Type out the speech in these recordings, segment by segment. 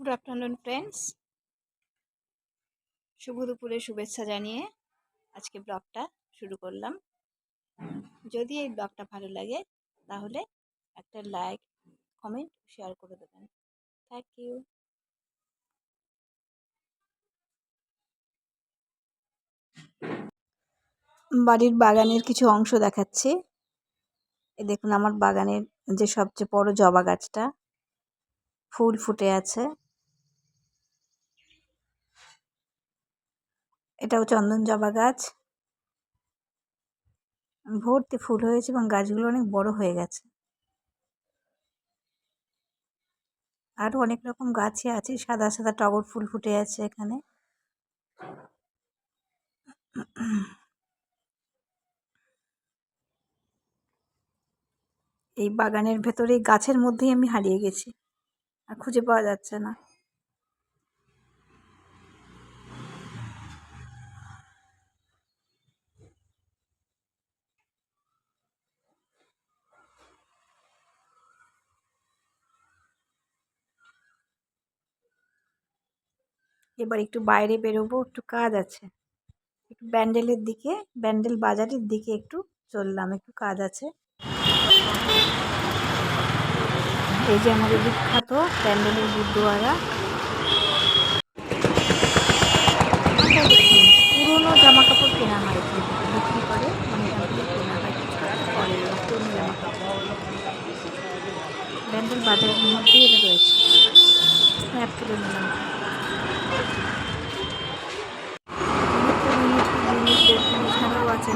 Good afternoon friends, শুভ দুপুরে শুভেচ্ছা জানিয়ে আজকে ব্লগটা শুরু করলাম। যদি এই ব্লগটা ভালো লাগে তাহলে একটা লাইক, কমেন্ট, শেয়ার করে দেবেন। Thank you. বাড়ির বাগানের কিছু অংশ দেখাচ্ছি। দেখুন আমার বাগানের যে সবচেয়ে বড় জবা গাছটা ফুল ফুটে আছে। এটাও চন্দন জবা গাছ, ভর্তি ফুল হয়েছে এবং গাছগুলো অনেক বড় হয়ে গেছে। আরো অনেক রকম গাছই আছে, সাদা সাদা টগর ফুল ফুটে আছে এখানে। এই বাগানের ভেতরে গাছের মধ্যেই আমি হারিয়ে গেছি, আর খুঁজে পাওয়া যাচ্ছে না। এবার একটু বাইরে বেরোবো, একটু কাজ আছে। একটু ব্যান্ডেলের দিকে, ব্যান্ডেল বাজারের দিকে একটু চললাম, একটু কাজ আছে। এই যে আমাদের বিখ্যাত ব্যান্ডেলের গুরুদুয়ারা। পুরোনো জামা কাপড় কেনা হয়, বিক্রি করে, মানে কেনা হয় পুরোনো জামা কাপড়। ব্যান্ডেল বাজারের মধ্যেই এটা রয়েছে, স্ন্যাপ তুলে নিলাম। এছাড়াও আছে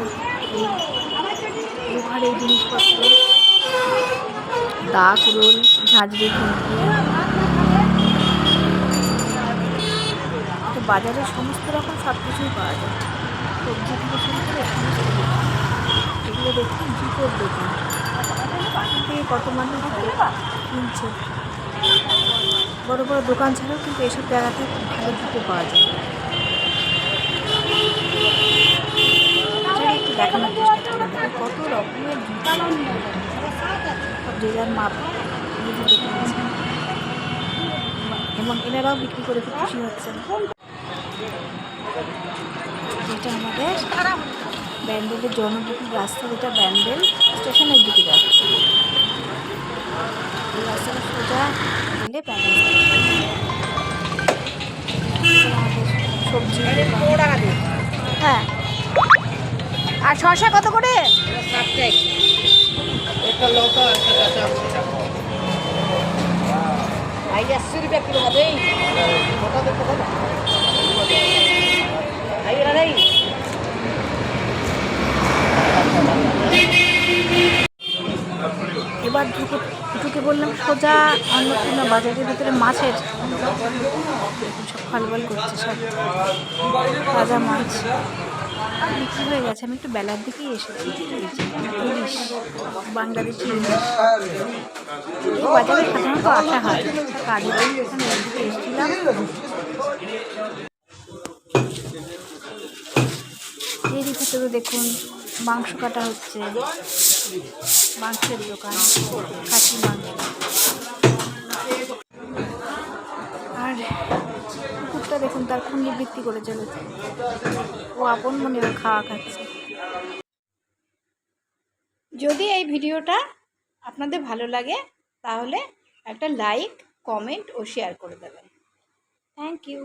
এই লোহার এই জিনিসপত্র, দা, কুড়োল, ঝাঁঝরি, খুন্তি। তো বাজারে সমস্ত রকম সব কিছুই পাওয়া যায়, সবজি থেকে শুরু করে সমস্ত কিছু। এগুলো দেখুন জুতোর দোকান, থেকে কত মানুষ কিনছে। বড় বড় দোকান ছাড়াও কিন্তু এসব জায়গাতে ভালো জুতো পাওয়া যায়। একটু দেখানোর চেষ্টা করলাম, কত রকমের জুতো, সব যে যার মাপ জুতো কিনেছে এবং এনারাও বিক্রি করে খুব খুশি হচ্ছেন। যেটা আমাদের ব্যান্ডেলের জনবহুল রাস্তা, যেটা ব্যান্ডেল স্টেশনের দিকে যাচ্ছে। এই রাস্তাটা সোজা গেলে ব্যান্ডেল সবজি। হ্যাঁ, আর শসা কত করে? এবার ঢুকে বললাম সোজা অন্নপূর্ণা বাজারের ভিতরে মাছের সব ফলবল করছে, সব তাজা মাছ বিক্রি হয়ে গেছে। আমি একটু বেলার দিকেই এসেছি। ইলিশ, বাংলাদেশি ইলিশ। এই বাজারে সাধারণত আসা হয়, কাজের এখানে এদিকে এসেছিলাম। এরই ভিতরে দেখুন মাংস কাটা হচ্ছে, মাংসের দোকান, খাসি মাংস। আর কুকুরটা দেখুন তার খুনি বৃত্তি করে চলেছে, ও আপন মনে খাওয়া খাচ্ছে। যদি এই ভিডিওটা আপনাদের ভালো লাগে তাহলে একটা লাইক, কমেন্ট ও শেয়ার করে দেবেন। Thank you.